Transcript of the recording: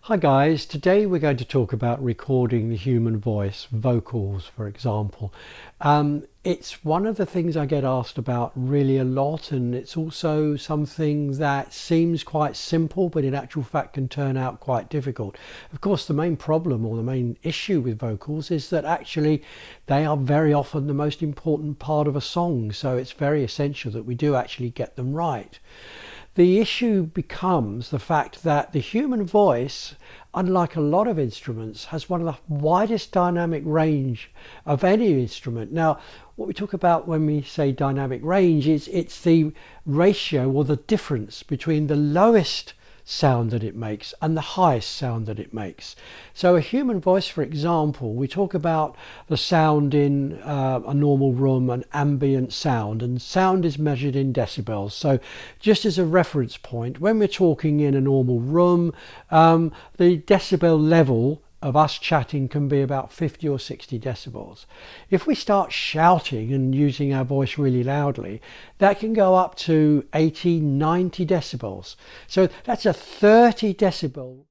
Hi guys, today we're going to talk about recording the human voice, vocals for example. It's one of the things I get asked about really a lot, and it's also something that seems quite simple but in actual fact can turn out quite difficult. Of course, the main problem or the main issue with vocals is that actually they are very often the most important part of a song, so it's very essential that we do actually get them right. The issue becomes the fact that the human voice, unlike a lot of instruments, has one of the widest dynamic range of any instrument. Now, what we talk about when we say dynamic range is it's the ratio or the difference between the lowest sound that it makes and the highest sound that it makes. So a human voice, for example, we talk about the sound in a normal room, an ambient sound, and sound is measured in decibels. So just as a reference point, when we're talking in a normal room, the decibel level of us chatting can be about 50 or 60 decibels. If we start shouting and using our voice really loudly, that can go up to 80, 90 decibels. So that's a 30 decibel